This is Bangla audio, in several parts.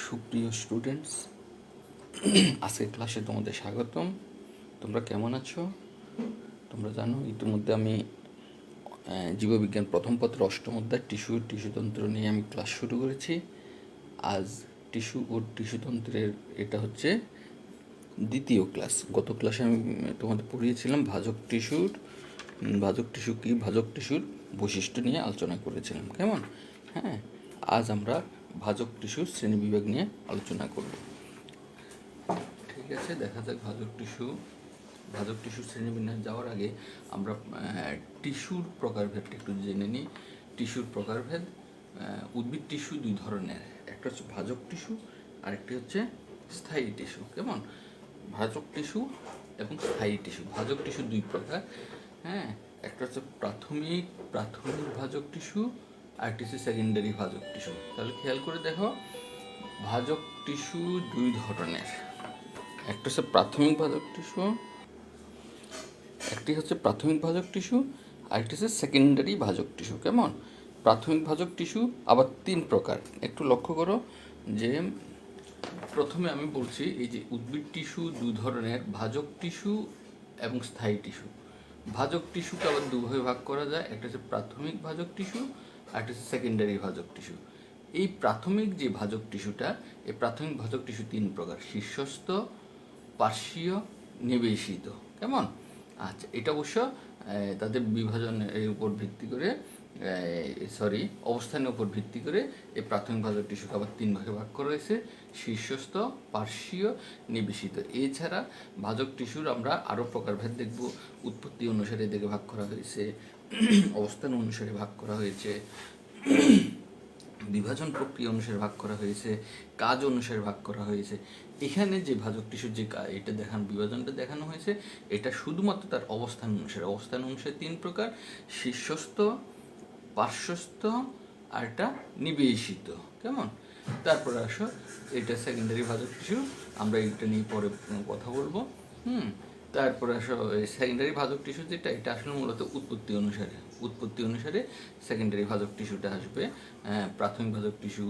সুপ্রিয় স্টুডেন্টস, আজকের ক্লাসে তোমাদের স্বাগতম। তোমরা কেমন আছো? তোমরা জানো ইতিমধ্যে আমি জীববিজ্ঞান প্রথম পত্র অষ্টম অধ্যায় টিস্যুতন্ত্র নিয়ে আমি ক্লাস শুরু করেছি। আজ টিস্যু ও টিস্যুতন্ত্রের এটা হচ্ছে দ্বিতীয় ক্লাস। গত ক্লাসে আমি তোমাদের পড়িয়েছিলাম ভাজক টিস্যু কি, ভাজক টিস্যুর বৈশিষ্ট্য নিয়ে আলোচনা করেছিলাম। কেমন? হ্যাঁ, আজ আমরা ভাজক টিস্যুর শ্রেণীবিভাগ নিয়ে আলোচনা করব। ঠিক আছে, দেখা যাক ভাজক টিস্যুর শ্রেণীবিন্যাস যাওয়ার আগে আমরা টিস্যুর প্রকারভেদটা একটু জেনে নিই। টিস্যুর প্রকারভেদ, উদ্ভিদ টিস্যু দুই ধরনের, একটা হচ্ছে ভাজক টিস্যু আর একটি হচ্ছে স্থায়ী টিস্যু। কেমন? ভাজক টিস্যু এবং স্থায়ী টিস্যু। ভাজক টিস্যু দুই প্রকার। হ্যাঁ, একটা হচ্ছে প্রাথমিক ভাজক টিস্যু আর একটি হচ্ছে সেকেন্ডারি ভাজক টিস্যু। তাহলে খেয়াল করে দেখো, ভাজক টিস্যু দুই ধরনের, একটা হচ্ছে প্রাথমিক ভাজক টিস্যু, আরেকটি হচ্ছে সেকেন্ডারি ভাজক টিস্যু। কেমন? প্রাথমিক ভাজক টিস্যু আবার তিন প্রকার। একটু লক্ষ্য করো যে প্রথমে আমি বলছি এই যে উদ্ভিদ টিস্যু দুই ধরনের, ভাজক টিস্যু এবং স্থায়ী টিস্যু। ভাজক টিস্যুকে আবার দুভাবে ভাগ করা যায়, একটা হচ্ছে প্রাথমিক ভাজক টিস্যু আর একটা হচ্ছে সেকেন্ডারি ভাজক টিস্যু। এই প্রাথমিক যে ভাজক টিস্যুটা, এই প্রাথমিক ভাজক টিস্যু তিন প্রকার: শীর্ষস্থ, পার্শ্বীয়, নিবেশিত। কেমন? আচ্ছা, এটা অবশ্য তাদের বিভাজনের উপর ভিত্তি করে, অবস্থানের উপর ভিত্তি করে এই প্রাথমিক ভাজক টিস্যুকে আবার তিন ভাগে ভাগ করা হয়েছে: শীর্ষস্থ, পার্শ্বীয়, নিবেশিত। এছাড়া ভাজক টিস্যুর আমরা আরও প্রকারভেদ দেখব। উৎপত্তি অনুসারে এদেরকে ভাগ করা হয়েছে, অবস্থান অনুসারে ভাগ করা হয়েছে, বিভাজন প্রক্রিয়া অনুসারে ভাগ করা হয়েছে, কাজ অনুসারে ভাগ করা হয়েছে। এখানে যে ভাজক টিস্যুর যে এটা বিভাজনটা দেখানো হয়েছে, এটা শুধুমাত্র তার অবস্থান অনুসারে তিন প্রকার: শীর্ষস্থ, পার্শ্বস্থ আর একটা নিবেশিত। কেমন? তারপরে আসো, এটা সেকেন্ডারি ভাজক টিস্যু, আমরা এটা নিয়ে পরে কথা বলবো। তারপরে আসো সেকেন্ডারি ভাজক টিস্যু যেটা, এটা আসলে মূলত উৎপত্তি অনুসারে সেকেন্ডারি ভাজক টিস্যুটা আসবে। প্রাথমিক ভাজক টিস্যু,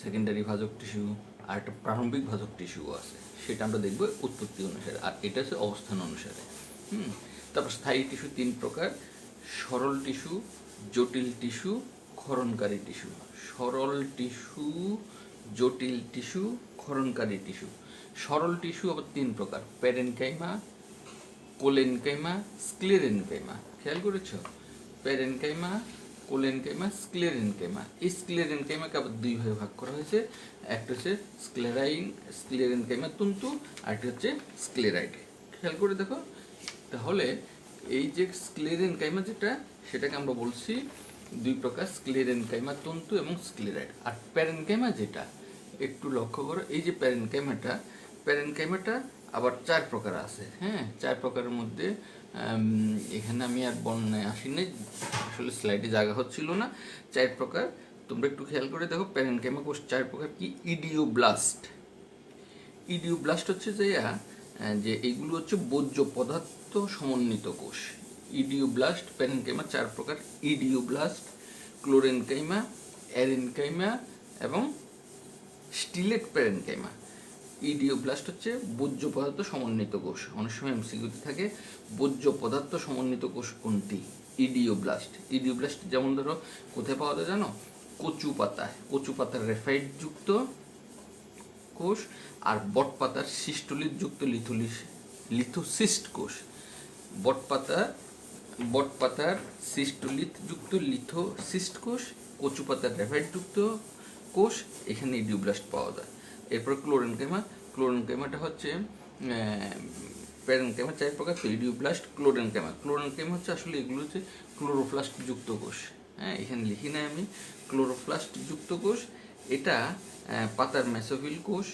সেকেন্ডারি ভাজক টিস্যু আর একটা প্রারম্ভিক ভাজক টিস্যুও আছে, সেটা আমরা দেখবো উৎপত্তি অনুসারে। আর এটা হচ্ছে অবস্থান অনুসারে। তারপর স্থায়ী টিস্যু তিন প্রকার: সরল টিস্যু, জটিল টিস্যু, ক্ষরণকারী টিস্যু। সরল টিস্যু, জটিল টিস্যু, ক্ষরণকারী টিস্যু। সরল টিস্যু আবার তিন প্রকার: প্যারেনকাইমা, কোলেনকাইমা, স্ক্লেরেনকাইমা। খেয়াল করেছো? Parenchyma, collenchyma, sclerenchyma. এই স্ক্লেরেনকাইমাকে আবার দুই ভাগে ভাগ করা হয়েছে, একটা হচ্ছে স্ক্লেরেনকাইমা তন্তু, আর একটা হচ্ছে স্ক্লেরাইড। খেয়াল করে দেখো, তাহলে এই যে স্ক্লেরেনকাইমা যেটা, সেটাকে আমরা বলছি দুই প্রকার: স্ক্লেরেনকাইমা তন্তু এবং স্ক্লেরাইড। আর প্যারেনকাইমা যেটা, একটু লক্ষ্য করো, এই যে প্যারেনকাইমাটা আবার চার প্রকার আছে। হ্যাঁ, চার প্রকারের মধ্যে এখানে আমি আর বর্ণনায় আসিনি, আসলে স্লাইডে জায়গা হচ্ছিল না। চার প্রকার তোমরা একটু খেয়াল করে দেখো। প্যারেনকাইমা কোষ চার প্রকার কি: ইডিওব্লাস্ট হচ্ছে যে এইগুলো হচ্ছে বর্জ্য পদার্থ সমন্বিত কোষ। ইডিওব্লাস্ট, প্যারেনকাইমা চার প্রকার: ইডিওব্লাস্ট, ক্লোরেনকাইমা, অ্যারেনকাইমা এবং স্টিলেট প্যারেনকাইমা। ইডিওব্লাস্ট হচ্ছে বর্জ্য পদার্থ সমন্বিত কোষ। অনেক সময় এমসিকিউতে থাকে, বর্জ্য পদার্থ সমন্বিত কোষ কোনটি? ইডিওব্লাস্ট যেমন ধরো কোথায় পাওয়া যায় জানো? কচু পাতার রেফাইড যুক্ত কোষ আর বট পাতার সিস্টোলিত যুক্ত লিথোসিস্ট কোষ। বট পাতার সিস্টোলিত যুক্ত লিথোসিস্ট কোষ, কচু পাতার রেফাইড যুক্ত কোষ, এখানে ইডিওব্লাস্ট পাওয়া যায়। এরপর ক্লোরেনকাইমাটা হচ্ছে প্যারেনকাইমা চার প্রকার: ইডিওব্লাস্ট, ক্লোরেনকাইমা হচ্ছে আসলে এগুলো হচ্ছে ক্লোরোপ্লাস্ট যুক্ত কোষ। হ্যাঁ, এখানে লিখি নাই আমি, ক্লোরোপ্লাস্ট যুক্ত কোষ। এটা পাতার মেসোফিল কোষ,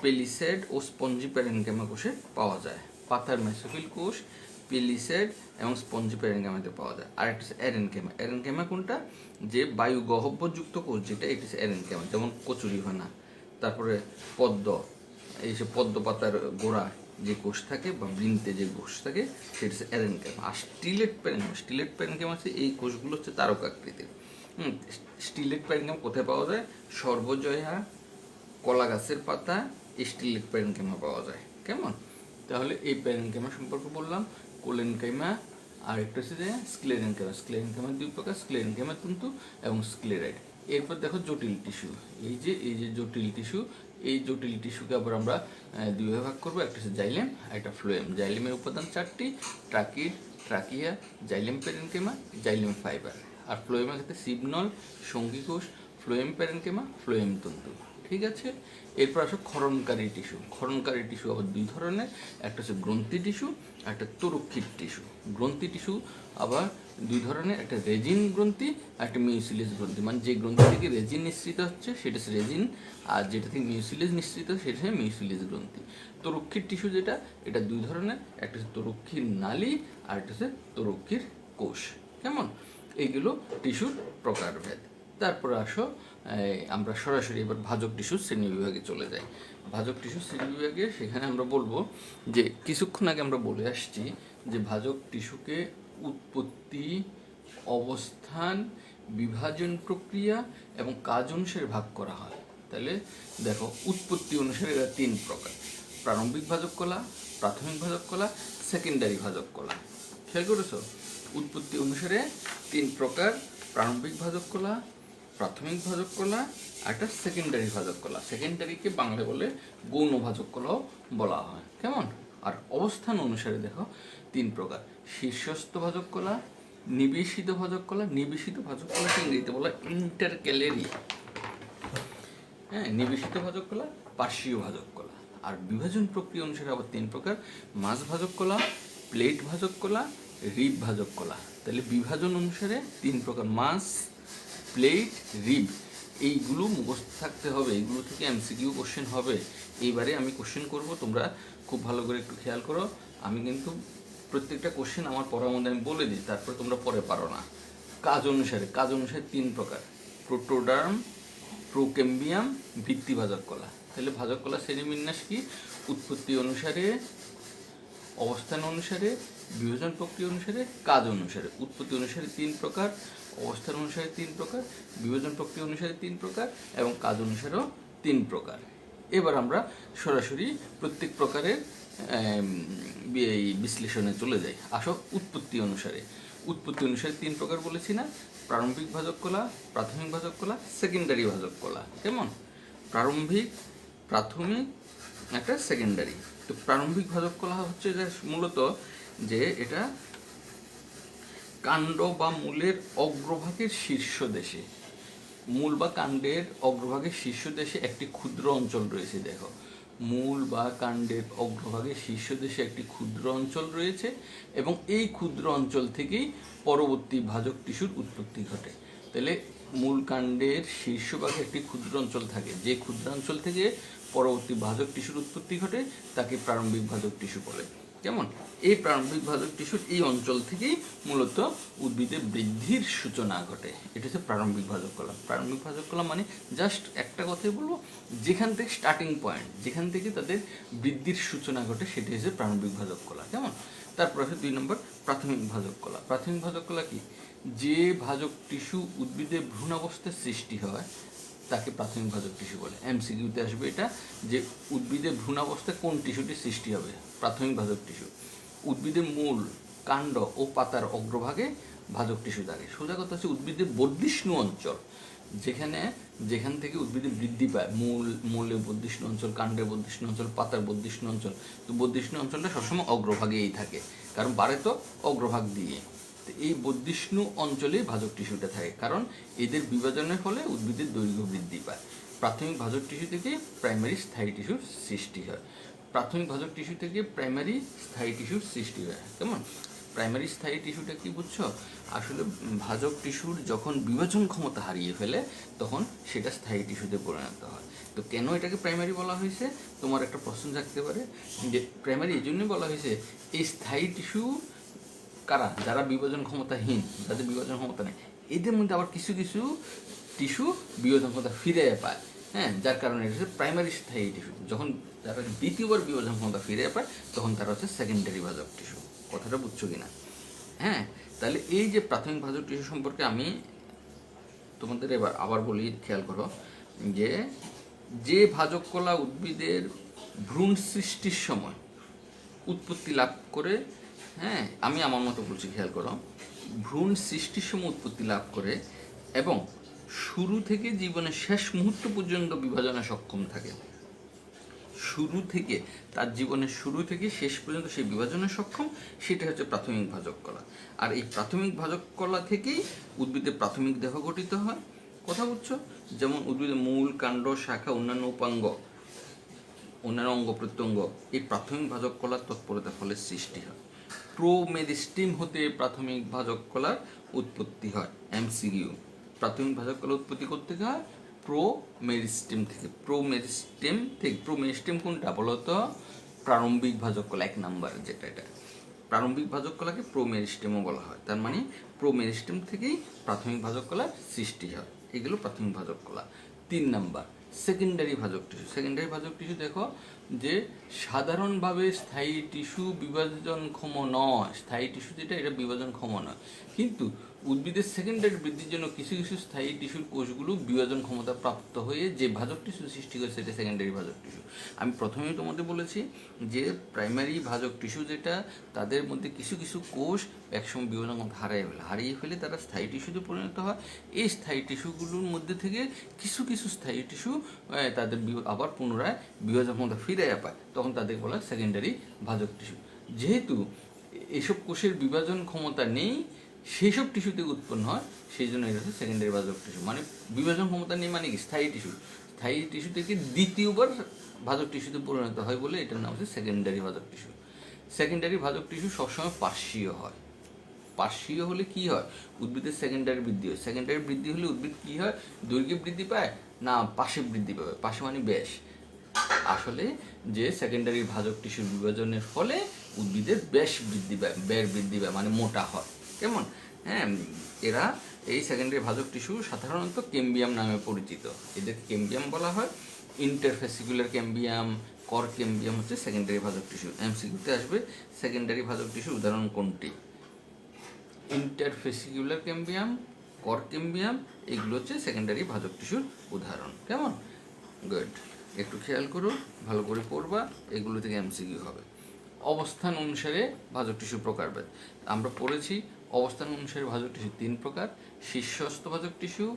পেলিসেড ও স্পঞ্জি প্যারেনকাইমা কোষে পাওয়া যায়। পাতার মেসোফিল কোষ, পেলিসেড এবং স্পঞ্জি প্যারেনকাইমাতে পাওয়া যায়। আর একটা হচ্ছে অ্যারেনকাইমা কোনটা? যে বায়ু গহ্বরযুক্ত কোষ যেটা, এটা হচ্ছে অ্যারেনকাইমা। যেমন কচুরিপানা, তারপরে এইসব পদ্ম পাতার গোড়া যে কোষ থাকে বা বৃন্তে যে কোষ থাকে, সেটা হচ্ছে অ্যারেনকাইমা। আর স্টিলেট প্যারেনকাইমা হচ্ছে এই কোষগুলো হচ্ছে তারকাকৃতির। স্টিলেট প্যারেনকাইমা কোথায় পাওয়া যায়? সর্বজয়া, কলা গাছের পাতা স্টিল প্যারেনকাইমা পাওয়া যায়। কেমন? তাহলে এই প্যারেনকাইমা সম্পর্কে বললাম, কোলেনকাইমা, আর একটা হচ্ছে যে স্ক্লেরেনকাইমা। স্ক্লেরেনকাইমা দুই প্রকার, স্ক্লেরেনকাইমা তন্তু এবং স্ক্লেরাইড। এরপর দেখো জটিল টিস্যু। এই যে জটিল টিস্যু, এই জটিল টিস্যুকে আবার আমরা দুইভাবে ভাগ করবো, একটা হচ্ছে জাইলেম আর একটা ফ্লোয়েম। জাইলেমের উপাদান 4টি: tracheid, trachea, xylem parenchyma, xylem fibre. আর ফ্লোয়েমের ক্ষেত্রে সিবনল, সঙ্গীকোষ, ফ্লোয়েম প্যারেনকাইমা, ফ্লোয়েম তন্তু। ঠিক আছে? এরপর আসো ক্ষরণকারী টিস্যু। ক্ষরণকারী টিস্যু আবার দুই ধরনের, একটা হচ্ছে গ্রন্থি টিস্যু আর একটা তরুক্ষিত টিস্যু। গ্রন্থি টিস্যু আবার দুই ধরনের, একটা রেজিন গ্রন্থি আর একটা মিউসিলেজ গ্রন্থি। মানে যে গ্রন্থি থেকে রেজিন নিঃসৃত হচ্ছে সেটা হচ্ছে রেজিন, আর যেটা থেকে মিউসিলেজ নিঃসৃত হচ্ছে সেটা হচ্ছে মিউসিলেজ গ্রন্থি। তরুক্ষির টিস্যু যেটা, এটা দুই ধরনের, একটা হচ্ছে তরুক্ষীর নালী আর একটা হচ্ছে তরুক্ষীর কোষ। কেমন? এইগুলো টিস্যুর প্রকারভেদ। তারপরে আসো আমরা সরাসরি এবার ভাজক টিস্যুর শ্রেণী বিভাগে চলে যাই। ভাজক টিস্যুর শ্রেণী বিভাগে সেখানে আমরা বলবো যে কিছুক্ষণ আগে আমরা বলে আসছি যে ভাজক টিস্যুকে উৎপত্তি, অবস্থান, বিভাজন প্রক্রিয়া এবং কাজ অনুসারে ভাগ করা হয়। তাহলে দেখো, উৎপত্তি অনুসারে এরা 3 প্রকার: প্রারম্ভিক ভাজক কলা, প্রাথমিক ভাজক কলা, সেকেন্ডারি ভাজক কলা। খেয়াল করেছো? উৎপত্তি অনুসারে 3 প্রকার: প্রারম্ভিক ভাজক কলা, প্রাথমিক ভাজক কলা আর একটা সেকেন্ডারি ভাজক কলা। সেকেন্ডারিকে বাংলায় বলে গৌণ ভাজক কলাও বলা হয়। কেমন? আর অবস্থান অনুসারে দেখো 3 প্রকার: শীর্ষস্থ ভাজক কলা, নিবেশিত ভাজক কলা। নিবেশিত ভাজক কলাকে ইংরেজিতে বলা ইন্টারক্যালেরি। হ্যাঁ, নিবেশিত ভাজক কলা, পার্শ্বীয় ভাজক কলা। আর বিভাজন প্রক্রিয়া অনুসারে আবার 3 প্রকার: মাছ ভাজক কলা, প্লেট ভাজক কলা, রিব ভাজক কলা। তাহলে বিভাজন অনুসারে 3 প্রকার: মাছ, প্লেট, রিব। এইগুলো মুখস্থ থাকতে হবে, এইগুলো থেকে এমসিকিউ কোশ্চেন হবে। এইবারে আমি কোশ্চেন করব, তোমরা খুব ভালো করে একটু খেয়াল করো। আমি কিন্তু প্রত্যেকটা কোশ্চেন আমার পড়ার মধ্যে আমি বলে দিই, তারপরে তোমরা পরে পারো না। কাজ অনুসারে 3 প্রকার: প্রোটোডার্ম, প্রোকেম্বিয়াম, ভিত্তি ভাজক কলা। তাহলে ভাজক কলা শ্রেণীবিন্যাস কি? উৎপত্তি অনুসারে, অবস্থান অনুসারে, বিভাজন প্রক্রিয়া অনুসারে, কাজ অনুসারে। উৎপত্তি অনুসারে 3 প্রকার, অবস্থান অনুসারে 3 প্রকার, বিভাজন প্রক্রিয়া অনুসারে 3 প্রকার এবং কাজ অনুসারেও 3 প্রকার। এবার আমরা সরাসরি প্রত্যেক প্রকারের এই বিশ্লেষণে চলে যাই। আসো উৎপত্তি অনুসারে। উৎপত্তি অনুসারে 3 প্রকার বলেছি না? প্রারম্ভিক ভাজক কলা, প্রাথমিক ভাজক কলা, সেকেন্ডারি ভাজক কলা। কেমন? প্রারম্ভিক, প্রাথমিক, একটা সেকেন্ডারি। তো প্রারম্ভিক ভাজক কলা হচ্ছে যে মূলত যে এটা কাণ্ড বা মূলের অগ্রভাগের শীর্ষ দেশে, মূল বা কাণ্ডের অগ্রভাগের শীর্ষ দেশে একটি ক্ষুদ্র অঞ্চল রয়েছে। দেখো, মূল বা কাণ্ডের অগ্রভাগের শীর্ষ দেশে একটি ক্ষুদ্র অঞ্চল রয়েছে এবং এই ক্ষুদ্র অঞ্চল থেকেই পরবর্তী ভাজক টিস্যুর উৎপত্তি ঘটে। তাহলে মূল কাণ্ডের শীর্ষভাগে একটি ক্ষুদ্র অঞ্চল থাকে, যে ক্ষুদ্র অঞ্চল থেকে পরবর্তী ভাজক টিস্যুর উৎপত্তি ঘটে তাকে প্রারম্ভিক ভাজক টিস্যু বলে। কেমন? এই প্রারম্ভিক ভাজক টিস্যুর এই অঞ্চল থেকেই মূলত উদ্ভিদের বৃদ্ধির সূচনা ঘটে। এটা হচ্ছে প্রারম্ভিক ভাজক কলা। প্রারম্ভিক ভাজক কলা মানে জাস্ট একটা কথাই বলবো, যেখান থেকে স্টার্টিং পয়েন্ট, যেখান থেকে তাদের বৃদ্ধির সূচনা ঘটে, সেটি হচ্ছে প্রারম্ভিক ভাজক কলা। কেমন? তারপর আছে 2 নম্বর প্রাথমিক ভাজক কলা। প্রাথমিক ভাজক কলা কি? যে ভাজক টিস্যু উদ্ভিদের ভ্রূণাবস্থায় সৃষ্টি হয় তাকে প্রাথমিক ভাজক টিস্যু বলে। এমসিকিউতে আসবে এটা, যে উদ্ভিদের ভ্রূণাবস্থায় কোন টিস্যুটি সৃষ্টি হবে? প্রাথমিক ভাজক টিস্যু। উদ্ভিদের মূল, কাণ্ড ও পাতার অগ্রভাগে ভাজক টিস্যু থাকে। সোজা কথা হচ্ছে উদ্ভিদের বর্ধিষ্ণু অঞ্চল, যেখান থেকে উদ্ভিদের বৃদ্ধি পায়, মূলের বর্ধিষ্ণু অঞ্চল, কাণ্ডের বর্ধিষ্ণু অঞ্চল, পাতার বর্ধিষ্ণু অঞ্চল। তো বর্ধিষ্ণু অঞ্চলটা সবসময় অগ্রভাগেই থাকে, কারণ বাড়ে তো অগ্রভাগ দিয়ে। তো এই বর্ধিষ্ণু অঞ্চলেই ভাজক টিস্যুটা থাকে, কারণ এদের বিভাজনের ফলে উদ্ভিদের দৈর্ঘ্য বৃদ্ধি পায়। প্রাথমিক ভাজক টিস্যু থেকে প্রাইমারি স্থায়ী টিস্যুর সৃষ্টি হয়। প্রাথমিক ভাজক টিস্যু থেকে প্রাইমারি স্থায়ী টিস্যুর সৃষ্টি হয়। কেমন? প্রাইমারি স্থায়ী টিস্যুটা কি বুঝছো? আসলে ভাজক টিস্যুর যখন বিভাজন ক্ষমতা হারিয়ে ফেলে তখন সেটা স্থায়ী টিস্যুতে পরিণত হয়। তো কেন এটাকে প্রাইমারি বলা হয়েছে? তোমার একটা প্রশ্ন থাকতে পারে যে প্রাইমারি এই জন্যই বলা হয়েছে, এই স্থায়ী টিস্যু কারা? যারা বিভাজন ক্ষমতাহীন, যাদের বিভাজন ক্ষমতা নেই, এদের মধ্যে আবার কিছু কিছু টিস্যু বিভাজন ক্ষমতা ফিরে পায়। হ্যাঁ, যার কারণে এটা হচ্ছে প্রাইমারি স্থায়ী টিস্যু। যখন তারা দ্বিতীয়বার বিভাজন ক্ষমতা ফিরে পায় তখন তারা হচ্ছে সেকেন্ডারি ভাজক টিস্যু। কথাটা বুঝছো কিনা? হ্যাঁ, তাহলে এই যে প্রাথমিক ভাজক টিস্যু সম্পর্কে আমি তোমাদের এবার আবার বলি, খেয়াল করো যে যে ভাজক কলা উদ্ভিদের ভ্রূণ সৃষ্টির সময় উৎপত্তি লাভ করে, হ্যাঁ আমি আমার মতো বলছি, খেয়াল করো, ভ্রূণ সৃষ্টির সময় উৎপত্তি লাভ করে এবং শুরু থেকে জীবনের শেষ মুহূর্ত পর্যন্ত বিভাজনে সক্ষম থাকে, শুরু থেকে তার জীবনের শুরু থেকে শেষ পর্যন্ত সেই বিভাজনে সক্ষম, সেটা হচ্ছে প্রাথমিক ভাজক কলা। আর এই প্রাথমিক ভাজক কলা থেকেই উদ্ভিদের প্রাথমিক দেহ গঠিত হয়। কথা বুঝছো? যেমন উদ্ভিদের মূল, কাণ্ড, শাখা, অন্যান্য উপাঙ্গ, অন্যান্য অঙ্গ প্রত্যঙ্গ এই প্রাথমিক ভাজক কলার তৎপরতার ফলে সৃষ্টি হয়। প্রোমেরিস্টেম হতে প্রাথমিক ভাজক কলার উৎপত্তি হয়। এমসিকিউ, প্রাথমিক ভাজক কলা উৎপত্তি করতে হয় প্রোমেরিস্টেম থেকে। প্রোমেরিস্টেম কোনটা বলতো? প্রারম্ভিক ভাজক কলা, 1 নাম্বার যেটা, এটা প্রারম্ভিক ভাজক কলাকে প্রোমেরিস্টেমও বলা হয়। তার মানে প্রোমেরিস্টেম থেকেই প্রাথমিক ভাজক কলার সৃষ্টি হয়। এগুলো প্রাথমিক ভাজক কলা। 3 নাম্বার সেকেন্ডারি ভাজক টিস্যু। সেকেন্ডারি ভাজক টিস্যু দেখো যে সাধারণভাবে স্থায়ী টিস্যু বিভাজনক্ষম নয়। স্থায়ী টিস্যু যেটা, এটা বিভাজনক্ষম নয়, কিন্তু উদ্ভিদের সেকেন্ডারি বৃদ্ধির জন্য কিছু কিছু স্থায়ী টিস্যুর কোষগুলো বিভাজন ক্ষমতা প্রাপ্ত হয়ে যে ভাজক টিস্যু সৃষ্টি করে সেটা সেকেন্ডারি ভাজক টিস্যু। আমি প্রথমেই তোমাদের বলেছি যে প্রাইমারি ভাজক টিস্যু যেটা, তাদের মধ্যে কিছু কিছু কোষ একসময় বিভাজন ক্ষমতা হারিয়ে ফেলে তারা স্থায়ী টিস্যুতে পরিণত হয়। এই স্থায়ী টিস্যুগুলোর মধ্যে থেকে কিছু কিছু স্থায়ী টিস্যু তাদের আবার পুনরায় বিভাজন ক্ষমতা ফিরে পায়, তখন তাদের বলা হয় সেকেন্ডারি ভাজক টিস্যু। যেহেতু এসব কোষের বিভাজন ক্ষমতা নেই, সেই সব টিস্যুতে উৎপন্ন হয়, সেই জন্য এটা হচ্ছে সেকেন্ডারি ভাজক টিস্যু। মানে বিভাজন ক্ষমতা নেই মানে কি? স্থায়ী টিস্যু, স্থায়ী টিস্যু থেকে দ্বিতীয়বার ভাজক টিস্যুতে পরিণত হয় বলে এটার নাম হচ্ছে সেকেন্ডারি ভাজক টিস্যু। সেকেন্ডারি ভাজক টিস্যু সবসময় পার্শ্বীয় হয়। পার্শ্বীয় হলে কি হয়? উদ্ভিদের সেকেন্ডারি বৃদ্ধি হয়। সেকেন্ডারি বৃদ্ধি হলে উদ্ভিদ কি হয়? দৈর্ঘ্যে বৃদ্ধি পায় না পাশে বৃদ্ধি পাবে? পাশে মানে ব্যাস। আসলে যে সেকেন্ডারি ভাজক টিস্যুর বিভাজনের ফলে উদ্ভিদের ব্যাস বৃদ্ধি পায়, ব্যাস বৃদ্ধি পায় মানে মোটা হয়। কেমন? হ্যাঁ, এরা এই সেকেন্ডারি ভাজক টিস্যু সাধারণত কেম্বিয়াম নামে পরিচিত। এদের কেম্বিয়াম বলা হয়। ইন্টারফেসিকুলার কেম্বিয়াম, কর কেম্বিয়াম হচ্ছে সেকেন্ডারি ভাজক টিস্যু। এমসিকিউতে আসবে সেকেন্ডারি ভাজক টিস্যুর উদাহরণ কোনটি? ইন্টারফেসিকুলার কেম্বিয়াম, কর কেম্বিয়াম, এগুলো হচ্ছে সেকেন্ডারি ভাজক টিস্যুর উদাহরণ। কেমন? গুড, একটু খেয়াল করো, ভালো করে পড়বা, এগুলো থেকে এমসিকিউ হবে। অবস্থান অনুসারে ভাজক টিস্যু প্রকারভেদ আমরা পড়েছি। অবস্থান অনুসারে ভাজক টিস্যু 3 প্রকার: শীর্ষস্থ ভাজক টিস্যু,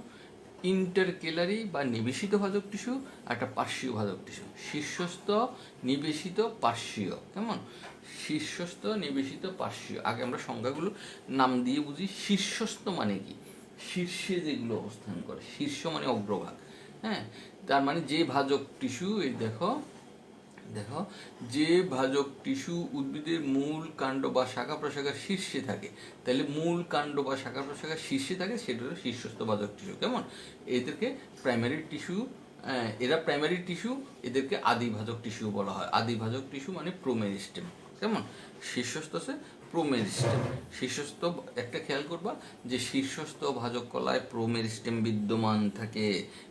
ইন্টারকেলারি বা নিবেশিত ভাজক টিস্যু, আর একটা পার্শ্বীয় ভাজক টিস্যু। শীর্ষস্থ, নিবেশিত, পার্শ্বীয়। কেমন? শীর্ষস্থ, নিবেশিত, পার্শ্বীয়। আগে আমরা সংজ্ঞাগুলো নাম দিয়ে বুঝি। শীর্ষস্থ মানে কি? শীর্ষে যেগুলো অবস্থান করে। শীর্ষ মানে অগ্রভাগ। হ্যাঁ, তার মানে যে ভাজক টিস্যু, এই দেখো দেখো যে ভাজক টিস্যু উদ্ভিদের মূল, কাণ্ড বা শাখা প্রশাখার শীর্ষে থাকে, তাহলে মূল, কাণ্ড বা শাখা প্রশাখার শীর্ষে থাকে, সেটা হলো শীর্ষস্থ ভাজক টিস্যু। কেমন? এদেরকে প্রাইমারি টিস্যু, এরা প্রাইমারি টিস্যু, এদেরকে আদি ভাজক টিস্যু বলা হয়। আদি ভাজক টিস্যু মানে প্রোমেরিস্টেম। কেমন? শীর্ষস্থ আছে প্রোমেরিস্টেম। শীর্ষস্থ একটা খেয়াল করবা যে শীর্ষস্থ ভাজক কলায় প্রোমেরিস্টেম বিদ্যমান থাকে,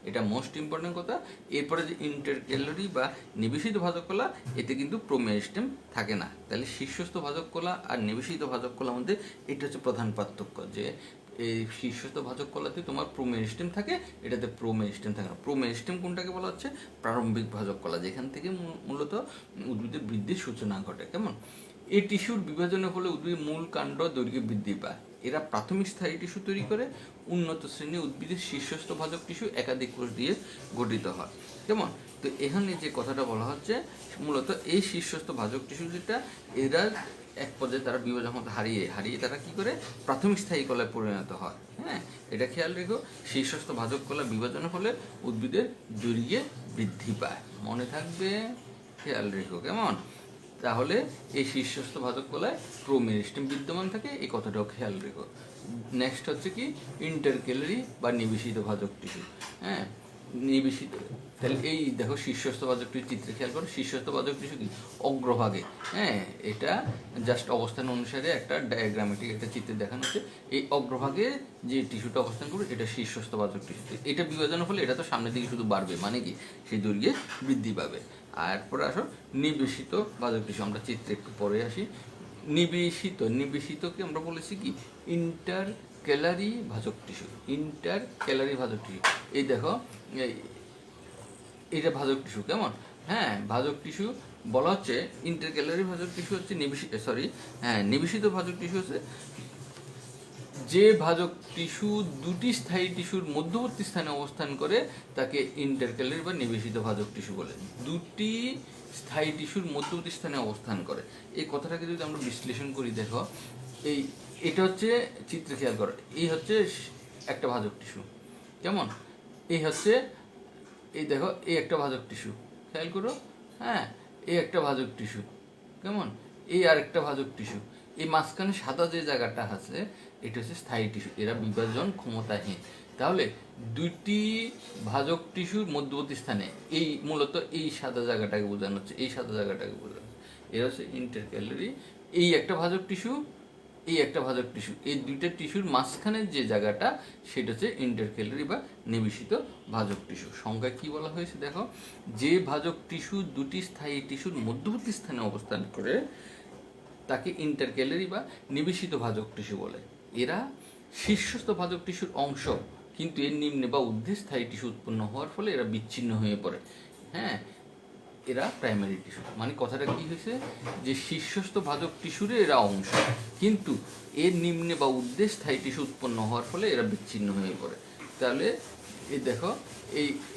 এটা মোস্ট ইম্পর্টেন্ট কথা। এরপরে যে ইন্টারকেলারি বা নিবেশিত ভাজক কলা, এতে কিন্তু প্রোমেরিস্টেম থাকে না। তাহলে শীর্ষস্থ ভাজক কলা আর নিবেশিত ভাজক কলার মধ্যে এটা হচ্ছে প্রধান পার্থক্য, যে এই শীর্ষস্থ ভাজক কলাতে তোমার প্রোমেরিস্টেম থাকে, এটাতে প্রোমেরিস্টেম থাকে না। প্রোমেরিস্টেম কোনটাকে বলা হচ্ছে? প্রারম্ভিক ভাজক কলা, যেখান থেকে মূলত উদ্ভিদের বৃদ্ধির সূচনা ঘটে। কেমন? এই টিস্যুর বিভাজনের ফলে উদ্ভিদের মূল, কাণ্ড দৈর্ঘ্য বৃদ্ধি পায়। এরা প্রাথমিক স্থায়ী টিস্যু তৈরি করে। উন্নত শ্রেণী উদ্ভিদের শীর্ষস্থ ভাজক টিস্যু একাধিক কোষ দিয়ে গঠিত হয়। কেমন? তো এখানে যে কথাটা বলা হচ্ছে, মূলত এই শীর্ষস্থ ভাজক টিস্যু যেটা, এরা এক পর্যায়ে তারা বিভাজন ক্ষমতা হারিয়ে তারা কি করে? প্রাথমিক স্থায়ী কলায় পরিণত হয়। হ্যাঁ, এটা খেয়াল রেখো। শীর্ষস্থ ভাজক কলা বিভাজনের ফলে উদ্ভিদের দৈর্ঘ্যে বৃদ্ধি পায়। মনে থাকবে, খেয়াল রেখো। কেমন? তাহলে এই শীর্ষস্থ ভাজক কলায় প্রোমেরিস্টেম বিদ্যমান থাকে, এই কথাটাও খেয়াল রেখো। নেক্সট হচ্ছে কি? ইন্টারকেলারি বা নিবেশিত ভাজক টিস্যু। হ্যাঁ, নিবেশিত, তাহলে এই দেখো শীর্ষস্থ ভাজক টিস্যু চিত্রে খেয়াল করো। শীর্ষস্থ ভাজক টিস্যু কি? অগ্রভাগে। হ্যাঁ, এটা জাস্ট অবস্থান অনুসারে একটা ডায়াগ্রামেটিক একটা চিত্রে দেখানো হচ্ছে। এই অগ্রভাগে যে টিস্যুটা অবস্থান করবে, এটা শীর্ষস্থ ভাজক টিস্যু। এটা বিভাজনের ফলে এটা তো সামনের দিকে শুধু বাড়বে, মানে কি? সেই দৈর্ঘ্যে বৃদ্ধি পাবে। আর পরে আসো নিবেশিত ভাজক টিস্যু, আমরা চিত্রে একটু পরে আসি। নিবেশিতকে আমরা বলেছি কি? ইন্টারকেলারি ভাজক টিস্যু। ইন্টারকেলারি ভাজক টিস্যু, এই দেখো এটা ভাজক টিস্যু, কেমন? হ্যাঁ, ভাজক টিস্যু বলা হচ্ছে ইন্টারক্যালারি ভাজক টিস্যু হচ্ছে নিবেশিত ভাজক টিস্যু হচ্ছে যে ভাজক টিস্যু দুটি স্থায়ী টিস্যুর মধ্যবর্তী স্থানে অবস্থান করে তাকে ইন্টারক্যালারি বা নিবেশিত ভাজক টিস্যু বলে। দুটি স্থায়ী টিস্যুর মধ্যবর্তী স্থানে অবস্থান করে, এই কথাটাকে যদি আমরা বিশ্লেষণ করি, দেখো এটা হচ্ছে চিত্রে খেয়াল করো, এই হচ্ছে একটা ভাজক টিস্যু, কেমন? এই হচ্ছে, এই দেখো, এই একটা ভাজক টিস্যু, খেয়াল করো। হ্যাঁ, এই একটা ভাজক টিস্যু, কেমন? এই আর একটা ভাজক টিস্যু, এই মাঝখানে সাদা যে জায়গাটা আছে এটা হচ্ছে স্থায়ী টিস্যু, এরা বিভাজন ক্ষমতাহীন। তাহলে দুইটি ভাজক টিস্যুর মধ্যবর্তী স্থানে, এই মূলত এই সাদা জায়গাটাকে বোঝানো হচ্ছে, এই সাদা জায়গাটাকে বোঝানো হচ্ছে, এরা হচ্ছে ইন্টারক্যালারি। এই একটা ভাজক টিস্যু, এই একটা ভাজক টিস্যু, এই দুইটা টিস্যুর মাঝখানে যে জায়গাটা সেটা হচ্ছে ইন্টারক্যালারি বা নিবেশিত ভাজক টিস্যু। সংজ্ঞায় কি বলা হয়েছে দেখো, যে ভাজক টিস্যু দুটি স্থায়ী টিস্যুর মধ্যবর্তী স্থানে অবস্থান করে তাকে ইন্টারক্যালারি বা নিবেশিত ভাজক টিস্যু বলে। এরা শীর্ষস্থ ভাজক টিস্যুর অংশ, কিন্তু এর নিম্নে বা ঊর্ধ্বে স্থায়ী টিস্যু উৎপন্ন হওয়ার ফলে এরা বিচ্ছিন্ন হয়ে পড়ে। হ্যাঁ, এরা প্রাইমারি টিস্যু। মানে কথাটা কি হয়েছে, যে শীর্ষস্থ ভাজক টিস্যুর এরা অংশ, কিন্তু এর নিম্নে বা ঊর্ধ্বে স্থায়ী টিস্যু উৎপন্ন হওয়ার ফলে এরা বিচ্ছিন্ন হয়ে পড়ে। তাহলে এই দেখো,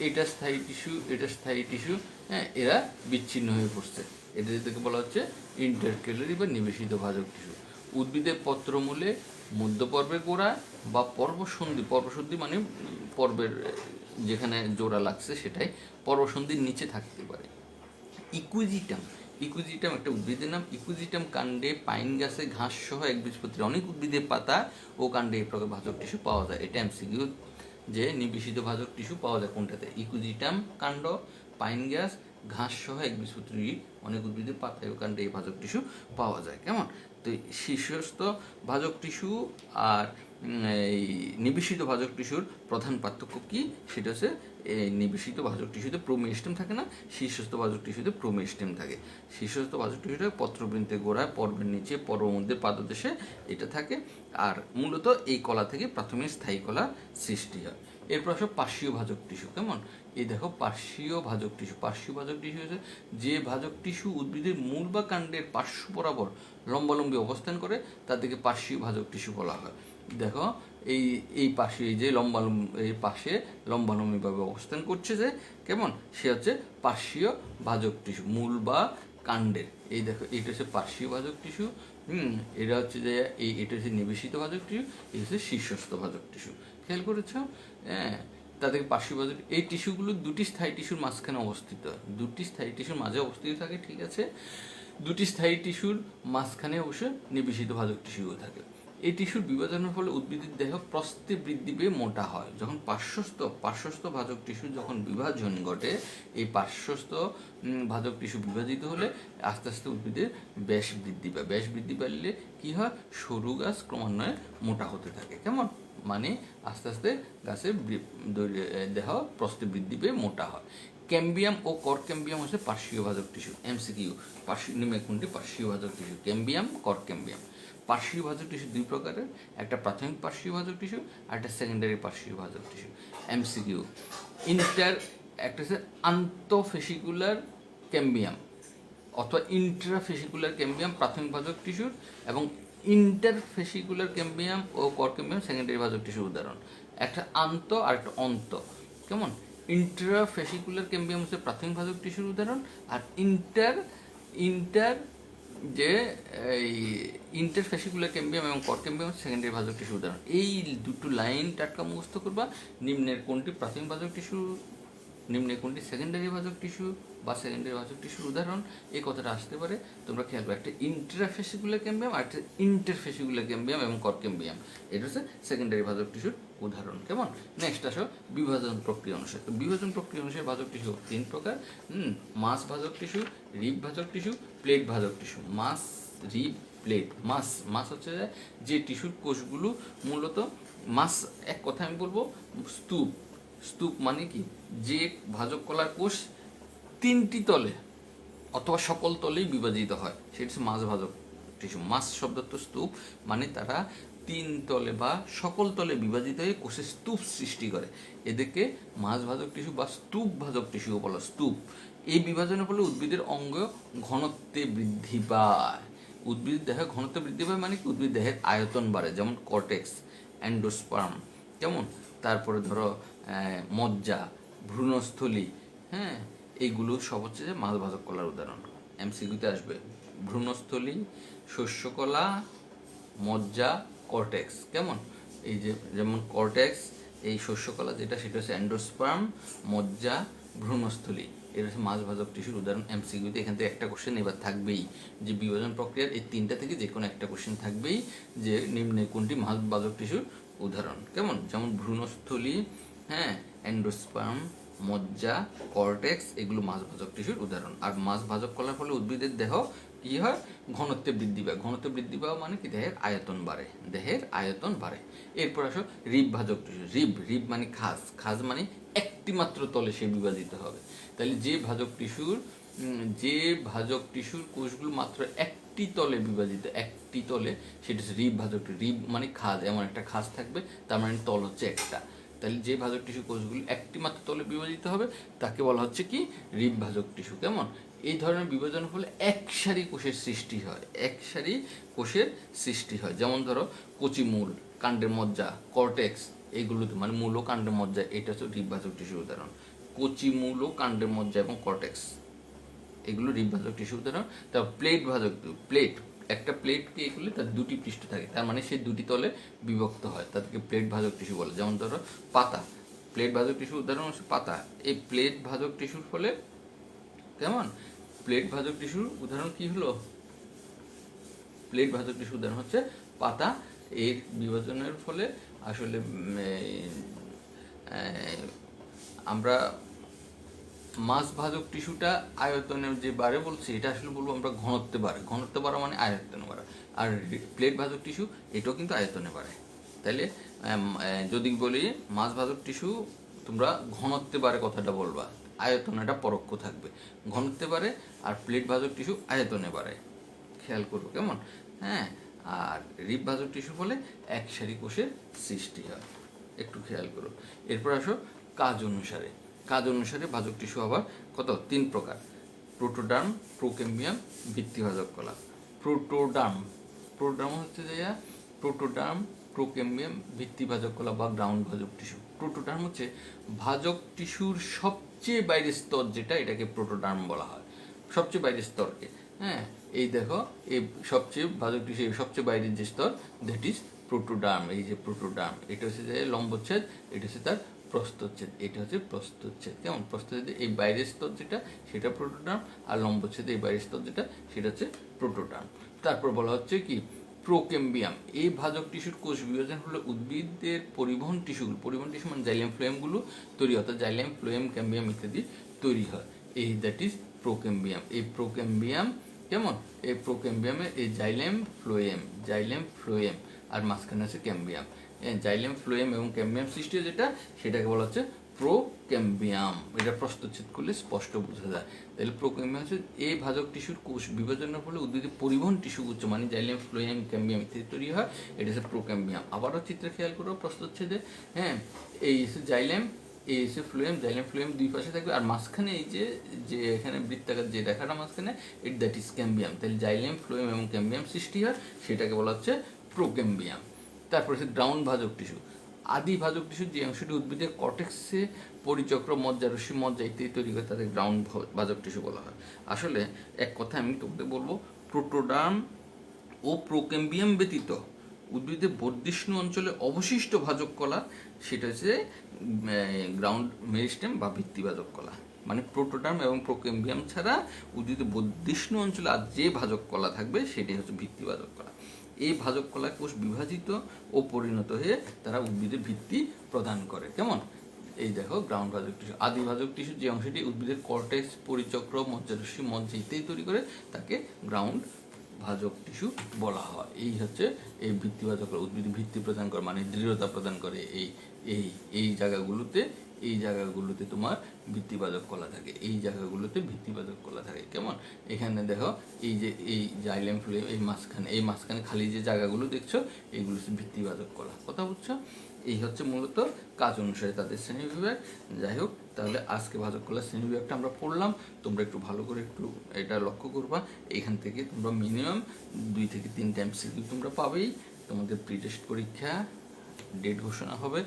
এটা স্থায়ী টিস্যু, এটা স্থায়ী টিস্যু, হ্যাঁ, এরা বিচ্ছিন্ন হয়ে পড়ছে। এটা যেটাকে বলা হচ্ছে ইন্টারক্যালারি বা নিবেশিত ভাজক টিস্যু। উদ্ভিদের পত্রমূলে, মধ্যপর্বের গোড়া বা পর্বসন্ধি মানে পর্বের যেখানে জোড়া লাগছে সেটাই পর্বসন্ধির নিচে থাকতে পারে। ইকুইজিটাম একটা উদ্ভিদের নাম। ইকুইজিটাম কাণ্ডে, পাইন গাছে, ঘাস সহ একবীজপত্রী অনেক উদ্ভিদের পাতা ও কাণ্ডে এই প্রকার ভাজক টিস্যু পাওয়া যায়। এটা এমসিকিউ, যে নিবেশিত ভাজক টিস্যু পাওয়া যায় কোনটাতে? ইকুইজিটাম কাণ্ড, পাইন গাছ, ঘাস সহ একবীজপত্রী অনেক উদ্ভিদের পাতা ও কাণ্ডে এই ভাজক টিস্যু পাওয়া যায়, কেমন? তো শীর্ষস্থ ভাজক টিস্যু আর এই নিবেশিত ভাজক টিস্যুর প্রধান পার্থক্য কি? সেটা হচ্ছে নিবেশিত ভাজক টিস্যুতে প্রোমেস্টেম থাকে না, শীর্ষস্থ ভাজক টিস্যুতে প্রোমেস্টেম থাকে। শীর্ষস্থ ভাজক টিস্যুটা পত্রবৃন্তের গোড়ায়, পর্বের নিচে, পর্ব মধ্যে, পাদদেশে এটা থাকে। আর মূলত এই কলা থেকে প্রাথমিক স্থায়ী কলা সৃষ্টি হয়। এরপর আসো পার্শ্বীয় ভাজক টিস্যু, কেমন? এই দেখো পার্শ্বীয় ভাজক টিস্যু। পার্শ্বীয় ভাজক টিস্যু হচ্ছে যে ভাজক টিস্যু উদ্ভিদের মূল বা কাণ্ডের পার্শ্ব বরাবর লম্বালম্বি অবস্থান করে তাদেরকে পার্শ্বীয় ভাজক টিস্যু বলা হয়। দেখো, এই পাশে, এই যে এই পাশে লম্বালম্বিভাবে অবস্থান করছে যে, কেমন? সে হচ্ছে পার্শ্বীয় ভাজক টিস্যু, মূল বা কাণ্ডের। এই দেখো, এইটা হচ্ছে পার্শ্বীয় ভাজক টিস্যু। এটা হচ্ছে যে এটা হচ্ছে নিবেশিত ভাজক টিস্যু, এই হচ্ছে শীর্ষস্থ ভাজক টিস্যু। খেয়াল করেছ? হ্যাঁ, তাদেরকে পার্শ্বীয় ভাজক। এই টিস্যুগুলো দুটি স্থায়ী টিস্যুর মাঝখানে অবস্থিত, দুটি স্থায়ী টিস্যুর মাঝে অবস্থিত থাকে, ঠিক আছে? দুটি স্থায়ী টিস্যুর মাঝখানে অবশ্য নিবেশিত ভাজক টিস্যুও থাকে। এই টিস্যুর বিভাজনের ফলে উদ্ভিদের দেহ প্রস্থে বৃদ্ধি পেয়ে মোটা হয়। যখন পার্শ্বস্থ ভাজক টিস্যু যখন বিভাজন ঘটে, এই পার্শ্বস্থ ভাজক টিস্যু বিভাজিত হলে আস্তে আস্তে উদ্ভিদের ব্যাস বৃদ্ধি পায়। ব্যাস বৃদ্ধি পাইলে কি হয়? সরু গাছ ক্রমান্বয়ে মোটা হতে থাকে, কেমন? মানে আস্তে আস্তে গাছের দেহ প্রস্থে বৃদ্ধি পেয়ে মোটা হয়। ক্যাম্বিয়াম ও করক্যাম্বিয়াম হচ্ছে পার্শ্বীয় ভাজক টিস্যু। এমসিকিউ, নিম্নে কোনটি পার্শ্বীয় ভাজক টিস্যু? ক্যাম্বিয়াম, করক্যাম্বিয়াম। পার্শ্বীয় ভাজক টিস্যু দুই প্রকারের, একটা প্রাথমিক পার্শ্বীয় ভাজক টিস্যু আর একটা সেকেন্ডারি পার্শ্বীয় ভাজক টিস্যু। এমসিকিউ, একটা হচ্ছে আন্তঃফেসিকুলার ক্যাম্বিয়াম অথবা ইন্ট্রাফেসিকুলার ক্যাম্বিয়াম প্রাথমিক ভাজক টিস্যুর, এবং ইন্টারফেসিকুলার ক্যাম্বিয়াম ও করক্যাম্বিয়াম সেকেন্ডারি ভাজক টিস্যুর উদাহরণ। একটা আর একটা অন্ত, কেমন? ইন্ট্রাফেসিকুলার ক্যাম্বিয়াম হচ্ছে প্রাথমিক ভাজক টিস্যুর উদাহরণ, আর ইন্টার যে এই ইন্টারফেসিকুলার ক্যাম্বিয়াম এবং করক্যাম্বিয়াম হচ্ছে সেকেন্ডারি ভাজক টিস্যুর উদাহরণ। এই দুটো লাইন টাটকা মুখস্থ করবা। নিম্নের কোনটি প্রাথমিক ভাজক টিস্যু, নিম্নে কোনটি সেকেন্ডারি ভাজক টিস্যু বা সেকেন্ডারি ভাজক টিস্যুর উদাহরণ, এই কথাটা আসতে পারে। তোমরা খেয়াল করো, একটা ইন্ট্রাফেসিকুলার ক্যাম্বিয়াম আর একটা ইন্টারফেসিকুলার ক্যাম্বিয়াম এবং করক্যাম্বিয়াম, এটা হচ্ছে সেকেন্ডারি ভাজক টিস্যুর উদাহরণ, কেমন? নেক্সট আসো বিভাজন প্রক্রিয়া অনুসারে। তো বিভাজন প্রক্রিয়া অনুসারে ভাজক টিস্যু তিন প্রকার। মাস ভাজক টিস্যু, রিব ভাজক টিস্যু, প্লেট ভাজক টিস্যু। মাস, রিব, প্লেট। মাস হচ্ছে যে টিস্যুর কোষগুলো মূলত মাস, এক কথা আমি বলবো স্তূপ মানে কি? যে ভাজক কলার কোষ তিনটি তলে অথবা সকল তলেই বিভাজিত হয়, সেটা হচ্ছে মাছ ভাজক টিস্যু। মাছ শব্দ তো স্তূপ, মানে তারা তিন তলে বা সকল তলে বিভাজিত হয়ে কোষে স্তূপ সৃষ্টি করে। এদেরকে মাঝভাজক টিস্যু বা স্তূপ ভাজক টিস্যুও বলা। স্তূপ এই বিভাজনের ফলে উদ্ভিদের অঙ্গ ঘনত্বে বৃদ্ধি পায়। উদ্ভিদ দেহের ঘনত্ব বৃদ্ধি পায় মানে কি, উদ্ভিদ দেহের আয়তন বাড়ে, যেমন কর্টেক্স, অ্যান্ডোস্পার্ম, কেমন, তারপরে ধরো মজ্জা, ভ্রূণস্থলী, হ্যাঁ, এইগুলো সব হচ্ছে যে মাঝভাজক কলার উদাহরণ। এমসিকিউতে আসবে ভ্রূণস্থলী, শস্যকলা, মজ্জা, কর্টেক্স, কেমন, এই যে যেমন কর্টেক্স, এই শস্যকলা যেটা সেটা হচ্ছে অ্যান্ডোস্পার্ম, মজ্জা, ভ্রূণস্থলী, এটা হচ্ছে মাঝভাজক টিস্যুর উদাহরণ। এমসিকিউতে এখান থেকে একটা কোশ্চেন এবার থাকবেই, যে বিভাজন প্রক্রিয়ার এই তিনটা থেকে যে কোনো একটা কোশ্চেন থাকবেই, যে নিম্নে কোনটি মাঝভাজক টিস্যুর উদাহরণ, কেমন, যেমন ভ্রূণস্থলী, হ্যাঁ, অ্যান্ডোস্পার্ম, মজ্জা, কর্টেক্স, এগুলো মাঝভাজক টিস্যুর উদাহরণ। আর মাঝভাজক কলার ফলে উদ্ভিদের দেহ কি হয়, ঘনত্বে বৃদ্ধি পায়। ঘনত্ব বৃদ্ধি পাওয়া মানে কি, দেহের আয়তন বাড়ে, দেহের আয়তন বাড়ে। এরপর আসো রিব ভাজক টিস্যু। রিব, রিব মানে খাজ, খাজ মানে একটি মাত্র তলে সে বিভাজিত হবে। তাহলে যে ভাজক টিস্যুর কোষগুলো মাত্র একটি তলে বিভাজিত, একটি তলে, সেটা হচ্ছে রিব ভাজক টিস্যু। রিব মানে খাজ, এমন একটা খাজ থাকবে, তার মানে তল হচ্ছে একটা। তাহলে যে ভাজক টিস্যু কোষগুলো একটি মাত্র তলে বিভাজিত হবে তাকে বলা হচ্ছে কি, রিব ভাজক টিস্যু, কেমন। এই ধরনের বিভাজনের ফলে একসারি কোষের সৃষ্টি হয়, একসারি কোষের সৃষ্টি হয়। যেমন ধরো কচিমূল, কাণ্ডের মজ্জা, কর্টেক্স, এইগুলোতে মানে মূল ও কাণ্ডের মজ্জা, এটা হচ্ছে রিব ভাজক টিস্যুর উদাহরণ। কচিমূল ও কাণ্ডের মজ্জা এবং কর্টেক্স, এগুলো রিব ভাজক টিস্যুর উদাহরণ। তারপর প্লেট ভাজক, প্লেট, একটা প্লেটকে এগুলো তার দুটি পৃষ্ঠ থাকে, তার মানে সে দুটি তলে বিভক্ত হয়, তাদেরকে প্লেট ভাজক টিস্যু বলে। যেমন ধরো পাতা, প্লেট ভাজক টিস্যুর উদাহরণ হচ্ছে পাতা। এই প্লেট ভাজক টিস্যুর ফলে, কেমন, প্লেট ভাজক টিস্যুর উদাহরণ কি হলো, প্লেট ভাজক টিস্যুর উদাহরণ হচ্ছে পাতা। এর বিভাজনের ফলে আসলে আমরা মাঝভাজক টিস্যুটা আয়তনের যে বাড়ে বলছি, এটা আসলে বলবো আমরা ঘনত্বে বাড়ে। ঘনত্ব বাড়া মানে আয়তনে বাড়া। আর প্লেট ভাজক টিস্যু এটাও কিন্তু আয়তনে বাড়ে। তাহলে যদি বলি মাঝভাজক টিস্যু, তোমরা ঘনত্বে বাড়ে কথাটা বলবা, আয়তনটা পরোক্ষ থাকবে। ঘনত্বে বাড়ে আর প্লেট ভাজক টিস্যু আয়তনে বাড়ে, খেয়াল করবো, কেমন, হ্যাঁ। আর রিব ভাজক টিস্যু ফলে একসারি কোষের সৃষ্টি হয়, একটু খেয়াল করো। এরপর আসো কাজ অনুসারে। কাজ অনুসারে ভাজক টিস্যু আবার কত, তিন প্রকার: প্রোটোডার্ম, প্রোকেম্বিয়াম, ভিত্তিভাজক কলা। প্রোটোডার্ম, প্রোটোডার্ম হচ্ছে যে প্রোটোডার্ম, প্রোকেম্বিয়াম, ভিত্তিভাজক কলা বা গ্রাউন্ড ভাজক টিস্যু। প্রোটোডার্ম হচ্ছে ভাজক টিস্যুর সবচেয়ে বাইরের স্তর, যেটা এটাকে প্রোটোডার্ম বলা হয়, সবচেয়ে বাইরের স্তরকে, হ্যাঁ। এই দেখো, এই সবচেয়ে ভাজক টিস্যু সবচেয়ে বাইরের যে স্তর, দ্যাট ইজ প্রোটোডার্ম। এই যে প্রোটোডার্ম, এটা হচ্ছে যে লম্বচ্ছেদ, এটা হচ্ছে তার প্রস্থচ্ছেদ, এটা হচ্ছে প্রস্থচ্ছেদ, কেমন, প্রস্থচ্ছেদে এই বাইরের স্তর যেটা সেটা প্রোটোডার্ম, আর লম্বচ্ছেদে এই বাইরের স্তর যেটা সেটা হচ্ছে প্রোটোডার্ম। তারপর বলা হচ্ছে কি, প্রোকেম্বিয়াম। এই ভাজক টিস্যুর কোষ বিভাজন হলে উদ্ভিদের পরিবহন টিস্যুগুলো, পরিবহন টিস্যু মানে জাইলেম ফ্লোয়েমগুলো তৈরি হয়, অর্থাৎ জাইলেম ফ্লোয়েম, ক্যাম্বিয়াম ইত্যাদি তৈরি হয়। এই দ্যাট ইজ প্রোকেম্বিয়াম। এই প্রোকেম্বিয়াম, কেমন, এই প্রোকেম্বিয়ামে এই জাইলেম ফ্লোয়েম, জাইলেম ফ্লোয়েম, আর মাঝখানে আছে ক্যাম্বিয়াম। জাইলেম ফ্লোয়েম এবং ক্যাম্বিয়াম সৃষ্টি যেটা, সেটাকে বলা হচ্ছে প্রোক্যাম্বিয়াম। এটা প্রস্থচ্ছেদ করলে স্পষ্ট বোঝা যায়। তাহলে প্রোক্যাম্বিয়াম হচ্ছে এই ভাজক টিস্যুর কোষ বিভাজনের ফলে উদ্ভিদের পরিবহন টিস্যুগুচ্ছ মানে জাইলেম ফ্লোয়েম, ক্যাম্বিয়াম ইত্যাদি তৈরি হয়, এটা হচ্ছে প্রোক্যাম্বিয়াম। আবারও চিত্রে খেয়াল করো প্রস্থচ্ছেদে, হ্যাঁ, এই হচ্ছে জাইলেম, এই হচ্ছে ফ্লোয়েম, জাইলেম ফ্লোয়েম দুই পাশে থাকবে, আর মাঝখানে এই যে যে এখানে বৃত্তাকার যে রেখাটা মাঝখানে, ইট দ্যাট ইজ ক্যাম্বিয়াম। তাহলে জাইলেম ফ্লোয়েম এবং ক্যাম্বিয়াম সৃষ্টি হয়, সেটাকে বলা হচ্ছে প্রোক্যাম্বিয়াম। তারপর হচ্ছে গ্রাউন্ড ভাজক টিস্যু। আদি ভাজক টিস্যু যে অংশটি উদ্ভিদের কর্টেক্সে পরিচক্র, মজ্জা, রশ্মি, মজ্জা ইত্যাদি তৈরি করে, তাদের গ্রাউন্ড ভাজক টিস্যু বলা হয়। আসলে এক কথা আমি তোমাদের বলবো, প্রোটোডার্ম ও প্রোক্যাম্বিয়াম ব্যতীত উদ্ভিদের বর্ধিষ্ণু অঞ্চলে অবশিষ্ট ভাজক কলা, সেটা হচ্ছে গ্রাউন্ড মেরিস্টেম বা ভিত্তিভাজক কলা। মানে প্রোটোডার্ম এবং প্রোক্যাম্বিয়াম ছাড়া উদ্ভিদের বর্ধিষ্ণু অঞ্চলে আর যে ভাজক কলা থাকবে সেটাই হচ্ছে ভিত্তিভাজক কলা। এই ভাজক কলা কোষ বিভাজিত ও পরিণত হয়ে তারা উদ্ভিদের ভিত্তি প্রদান করে, কেমন। এই দেখো গ্রাউন্ড ভাজক টিস্যু। আদি ভাজক টিস্যু যে অংশটি উদ্ভিদের কর্টেক্স, পরিচক্র, মজ্জারশ্মি, মজ্জা ইত্যাদি তৈরি করে, তাকে গ্রাউন্ড ভাজক টিস্যু বলা হয়। এই হচ্ছে এই ভিত্তিভাজক, উদ্ভিদ ভিত্তি প্রদান করে মানে দৃঢ়তা প্রদান করে, এই এই এই জায়গাগুলোতে এই জায়গাগুলোতে তোমার ভিত্তিবাচক কলা থাকে, এই জায়গাগুলোতে ভিত্তিবাচক কলা থাকে। কেমন? এখানে দেখো এই যে এই জাইলেম ফ্লেম, এই মাঝখানে খালি যে জায়গাগুলো দেখছো এইগুলো হচ্ছে ভিত্তিবাচক কলা। কথা বুঝছো? এই হচ্ছে মূলত কাজ অনুসারে তাদের শ্রেণীবিভাগ। যাই হোক, তাহলে আজকে ভাজক কলার শ্রেণীবিভাগটা আমরা পড়লাম। তোমরা একটু ভালো করে একটু এটা লক্ষ্য করবা। এখান থেকে তোমরা মিনিমাম 2 থেকে 3 MCQ তোমরা পাবেই। তোমাদের প্রি টেস্ট পরীক্ষা ডেট ঘোষণা হবে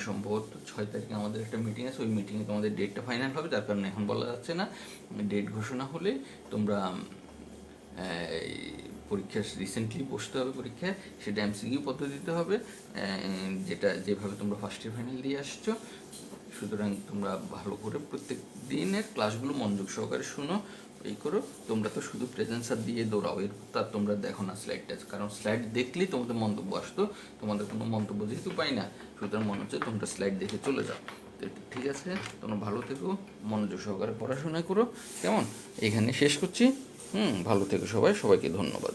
সম্ভবত 6 তারিখে আমাদের একটা মিটিং আছে, ওই মিটিংয়ে তোমাদের ডেটটা ফাইনাল হবে, যার কারণে এখন বলা যাচ্ছে না। ডেট ঘোষণা হলে তোমরা পরীক্ষা রিসেন্টলি বসতে হবে পরীক্ষায়, সেটা MCQ পদ্ধতিতে হবে, যেটা যেভাবে তোমরা ফার্স্ট ইয়ার ফাইনাল দিয়ে আসছো। সুতরাং তোমরা ভালো করে প্রত্যেক দিনের ক্লাসগুলো মনোযোগ সহকারে শুনো, এই করো। তোমরা তো শুধু প্রেজেন্সার দিয়ে দৌড়াও, এর তার তোমরা দেখো না স্লাইডটা, কারণ স্লাইড দেখলেই তোমাদের মন্তব্য আসতো। তোমাদের কোনো মন্তব্য যেহেতু পাই না, সুতরাং মনে হচ্ছে তোমরা স্লাইড দেখে চলে যাও। ঠিক আছে, তোমরা ভালো থেকো, মনোযোগ সহকারে পড়াশোনা করো। কেমন? এখানে শেষ করছি। ভালো থেকো সবাই, সবাইকে ধন্যবাদ।